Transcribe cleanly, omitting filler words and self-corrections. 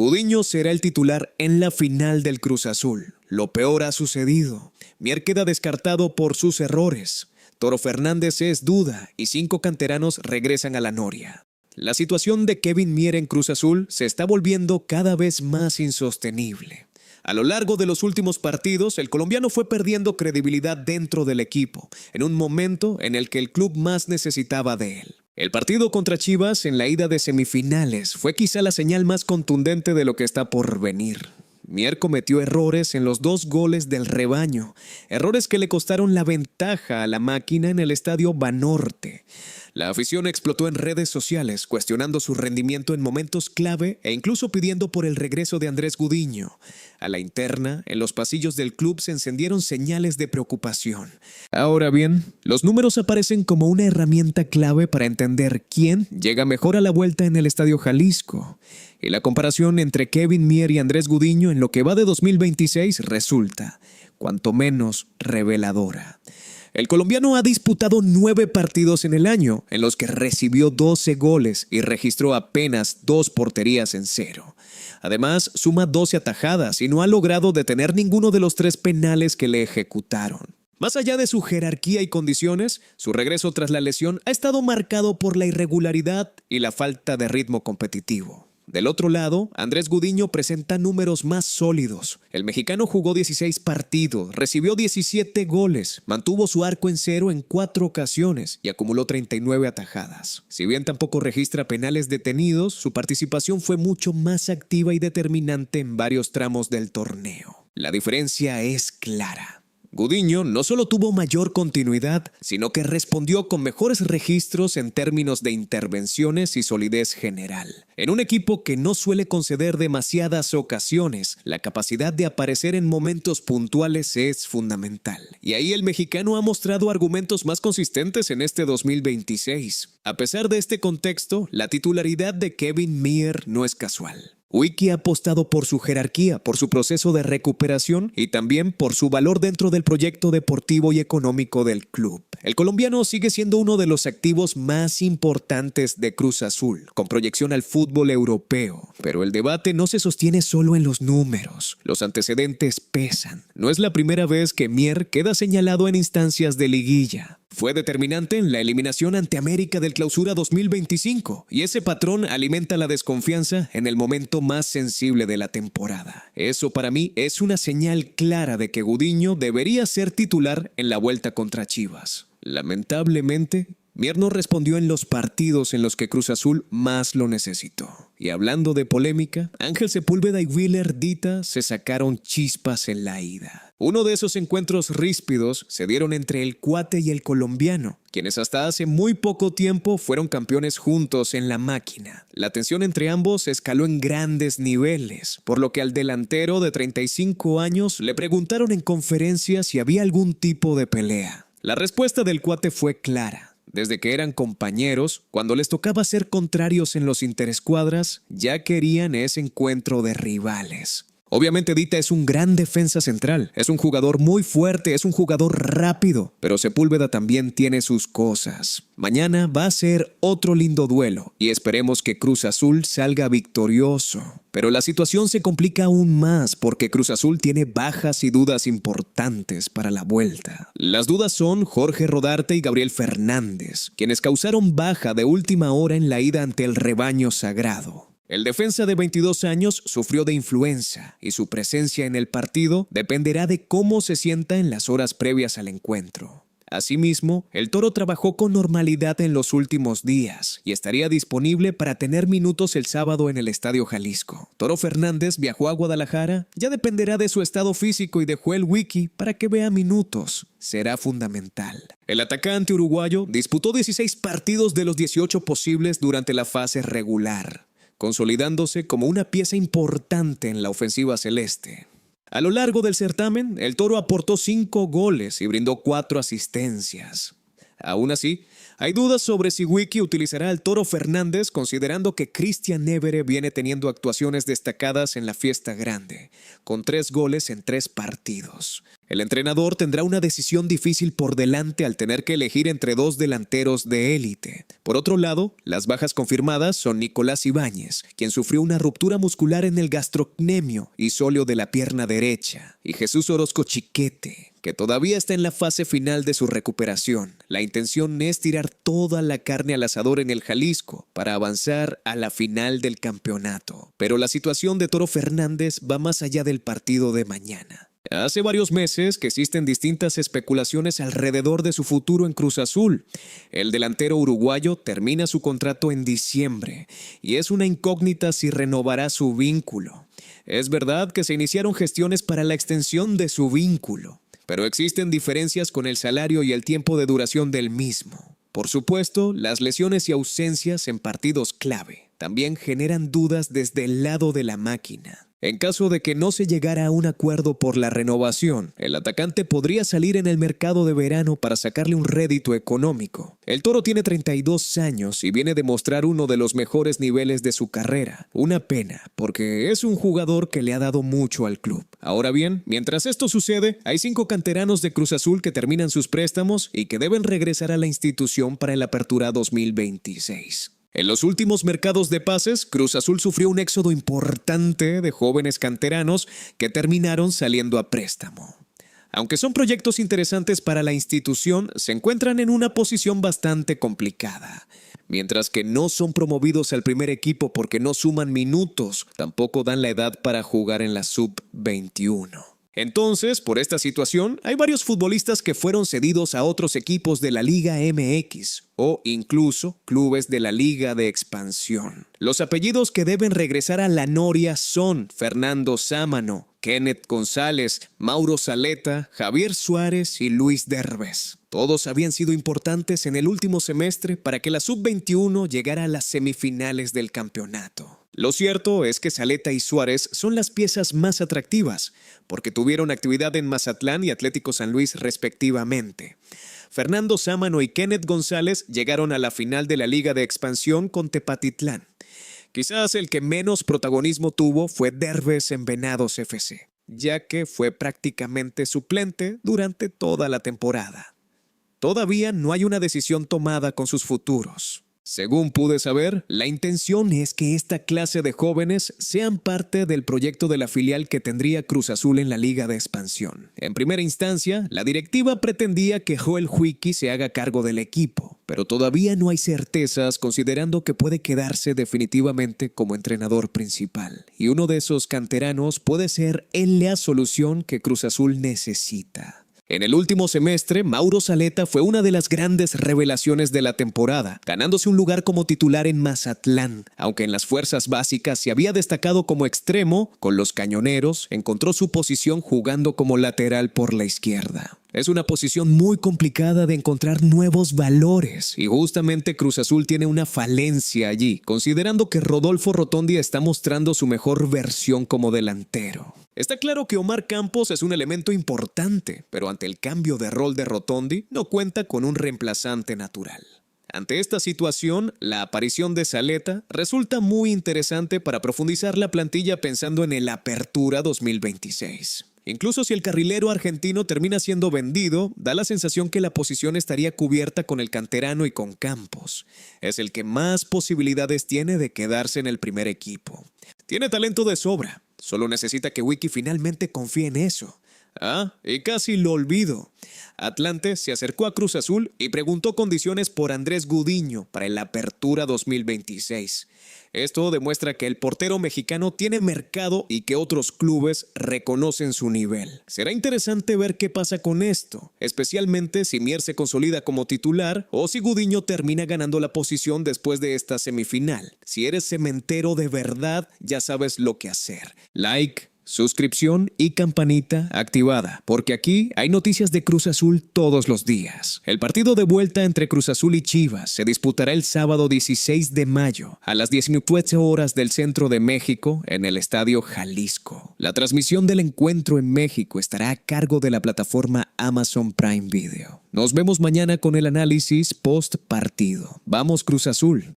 Gudiño será el titular en la final del Cruz Azul. Lo peor ha sucedido. Mier queda descartado por sus errores. Toro Fernández es duda y 5 canteranos regresan a la noria. La situación de Kevin Mier en Cruz Azul se está volviendo cada vez más insostenible. A lo largo de los últimos partidos, el colombiano fue perdiendo credibilidad dentro del equipo, en un momento en el que el club más necesitaba de él. El partido contra Chivas en la ida de semifinales fue quizá la señal más contundente de lo que está por venir. Mier cometió errores en los 2 goles del rebaño, errores que le costaron la ventaja a la máquina en el estadio Banorte. La afición explotó en redes sociales, cuestionando su rendimiento en momentos clave e incluso pidiendo por el regreso de Andrés Gudiño. A la interna, en los pasillos del club se encendieron señales de preocupación. Ahora bien, los números aparecen como una herramienta clave para entender quién llega mejor a la vuelta en el Estadio Jalisco. Y la comparación entre Kevin Mier y Andrés Gudiño en lo que va de 2026 resulta, cuanto menos, reveladora. El colombiano ha disputado 9 partidos en el año, en los que recibió 12 goles y registró apenas 2 porterías en 0. Además, suma 12 atajadas y no ha logrado detener ninguno de los 3 penales que le ejecutaron. Más allá de su jerarquía y condiciones, su regreso tras la lesión ha estado marcado por la irregularidad y la falta de ritmo competitivo. Del otro lado, Andrés Gudiño presenta números más sólidos. El mexicano jugó 16 partidos, recibió 17 goles, mantuvo su arco en 0 en 4 ocasiones y acumuló 39 atajadas. Si bien tampoco registra penales detenidos, su participación fue mucho más activa y determinante en varios tramos del torneo. La diferencia es clara. Gudiño no solo tuvo mayor continuidad, sino que respondió con mejores registros en términos de intervenciones y solidez general. En un equipo que no suele conceder demasiadas ocasiones, la capacidad de aparecer en momentos puntuales es fundamental. Y ahí el mexicano ha mostrado argumentos más consistentes en este 2026. A pesar de este contexto, la titularidad de Kevin Mier no es casual. Wiki ha apostado por su jerarquía, por su proceso de recuperación y también por su valor dentro del proyecto deportivo y económico del club. El colombiano sigue siendo uno de los activos más importantes de Cruz Azul, con proyección al fútbol europeo. Pero el debate no se sostiene solo en los números. Los antecedentes pesan. No es la primera vez que Mier queda señalado en instancias de liguilla. Fue determinante en la eliminación ante América del Clausura 2025 y ese patrón alimenta la desconfianza en el momento más sensible de la temporada. Eso para mí es una señal clara de que Gudiño debería ser titular en la vuelta contra Chivas. Lamentablemente, Mier no respondió en los partidos en los que Cruz Azul más lo necesitó. Y hablando de polémica, Ángel Sepúlveda y Willer Dita se sacaron chispas en la ida. Uno de esos encuentros ríspidos se dieron entre el Cuate y el colombiano, quienes hasta hace muy poco tiempo fueron campeones juntos en la máquina. La tensión entre ambos escaló en grandes niveles, por lo que al delantero de 35 años le preguntaron en conferencia si había algún tipo de pelea. La respuesta del Cuate fue clara. Desde que eran compañeros, cuando les tocaba ser contrarios en los interescuadras, ya querían ese encuentro de rivales. Obviamente Dita es un gran defensa central, es un jugador muy fuerte, es un jugador rápido, pero Sepúlveda también tiene sus cosas. Mañana va a ser otro lindo duelo y esperemos que Cruz Azul salga victorioso. Pero la situación se complica aún más porque Cruz Azul tiene bajas y dudas importantes para la vuelta. Las dudas son Jorge Rodarte y Gabriel Fernández, quienes causaron baja de última hora en la ida ante el rebaño sagrado. El defensa de 22 años sufrió de influenza y su presencia en el partido dependerá de cómo se sienta en las horas previas al encuentro. Asimismo, el Toro trabajó con normalidad en los últimos días y estaría disponible para tener minutos el sábado en el Estadio Jalisco. Toro Fernández viajó a Guadalajara, ya dependerá de su estado físico y de Joel Wiki para que vea minutos. Será fundamental. El atacante uruguayo disputó 16 partidos de los 18 posibles durante la fase regular, consolidándose como una pieza importante en la ofensiva celeste. A lo largo del certamen, el Toro aportó 5 goles y brindó 4 asistencias. Aún así, Hay dudas sobre si Wiki utilizará al Toro Fernández, considerando que Christian Évere viene teniendo actuaciones destacadas en la fiesta grande, con 3 goles en 3 partidos. El entrenador tendrá una decisión difícil por delante al tener que elegir entre 2 delanteros de élite. Por otro lado, las bajas confirmadas son Nicolás Ibáñez, quien sufrió una ruptura muscular en el gastrocnemio y sóleo de la pierna derecha, y Jesús Orozco Chiquete, que todavía está en la fase final de su recuperación. La intención es tirar toda la carne al asador en el Jalisco para avanzar a la final del campeonato. Pero la situación de Toro Fernández va más allá del partido de mañana. Hace varios meses que existen distintas especulaciones alrededor de su futuro en Cruz Azul. El delantero uruguayo termina su contrato en diciembre y es una incógnita si renovará su vínculo. Es verdad que se iniciaron gestiones para la extensión de su vínculo, pero existen diferencias con el salario y el tiempo de duración del mismo. Por supuesto, las lesiones y ausencias en partidos clave también generan dudas desde el lado de la máquina. En caso de que no se llegara a un acuerdo por la renovación, el atacante podría salir en el mercado de verano para sacarle un rédito económico. El Toro tiene 32 años y viene de mostrar uno de los mejores niveles de su carrera. Una pena, porque es un jugador que le ha dado mucho al club. Ahora bien, mientras esto sucede, hay 5 canteranos de Cruz Azul que terminan sus préstamos y que deben regresar a la institución para el Apertura 2026. En los últimos mercados de pases, Cruz Azul sufrió un éxodo importante de jóvenes canteranos que terminaron saliendo a préstamo. Aunque son proyectos interesantes para la institución, se encuentran en una posición bastante complicada. Mientras que no son promovidos al primer equipo porque no suman minutos, tampoco dan la edad para jugar en la sub-21. Entonces, por esta situación, hay varios futbolistas que fueron cedidos a otros equipos de la Liga MX o incluso clubes de la Liga de Expansión. Los apellidos que deben regresar a la Noria son Fernando Sámano, Kenneth González, Mauro Zaleta, Javier Suárez y Luis Derbez. Todos habían sido importantes en el último semestre para que la sub-21 llegara a las semifinales del campeonato. Lo cierto es que Zaleta y Suárez son las piezas más atractivas, porque tuvieron actividad en Mazatlán y Atlético San Luis respectivamente. Fernando Sámano y Kenneth González llegaron a la final de la Liga de Expansión con Tepatitlán. Quizás el que menos protagonismo tuvo fue Derbez en Venados FC, ya que fue prácticamente suplente durante toda la temporada. Todavía no hay una decisión tomada con sus futuros. Según pude saber, la intención es que esta clase de jóvenes sean parte del proyecto de la filial que tendría Cruz Azul en la Liga de Expansión. En primera instancia, la directiva pretendía que Joel Wiki se haga cargo del equipo, pero todavía no hay certezas considerando que puede quedarse definitivamente como entrenador principal. Y uno de esos canteranos puede ser la solución que Cruz Azul necesita. En el último semestre, Mauro Zaleta fue una de las grandes revelaciones de la temporada, ganándose un lugar como titular en Mazatlán. Aunque en las fuerzas básicas se había destacado como extremo, con los Cañoneros encontró su posición jugando como lateral por la izquierda. Es una posición muy complicada de encontrar nuevos valores y justamente Cruz Azul tiene una falencia allí, considerando que Rodolfo Rotondi está mostrando su mejor versión como delantero. Está claro que Omar Campos es un elemento importante, pero ante el cambio de rol de Rotondi no cuenta con un reemplazante natural. Ante esta situación, la aparición de Zaleta resulta muy interesante para profundizar la plantilla pensando en el Apertura 2026. Incluso si el carrilero argentino termina siendo vendido, da la sensación que la posición estaría cubierta con el canterano y con Campos. Es el que más posibilidades tiene de quedarse en el primer equipo. Tiene talento de sobra, solo necesita que Wiki finalmente confíe en eso. Y casi lo olvido. Atlante se acercó a Cruz Azul y preguntó condiciones por Andrés Gudiño para el Apertura 2026. Esto demuestra que el portero mexicano tiene mercado y que otros clubes reconocen su nivel. Será interesante ver qué pasa con esto, especialmente si Mier se consolida como titular o si Gudiño termina ganando la posición después de esta semifinal. Si eres cementero de verdad, ya sabes lo que hacer. Like, suscripción y campanita activada, porque aquí hay noticias de Cruz Azul todos los días. El partido de vuelta entre Cruz Azul y Chivas se disputará el sábado 16 de mayo a las 19 horas del centro de México en el Estadio Jalisco. La transmisión del encuentro en México estará a cargo de la plataforma Amazon Prime Video. Nos vemos mañana con el análisis post partido. Vamos Cruz Azul.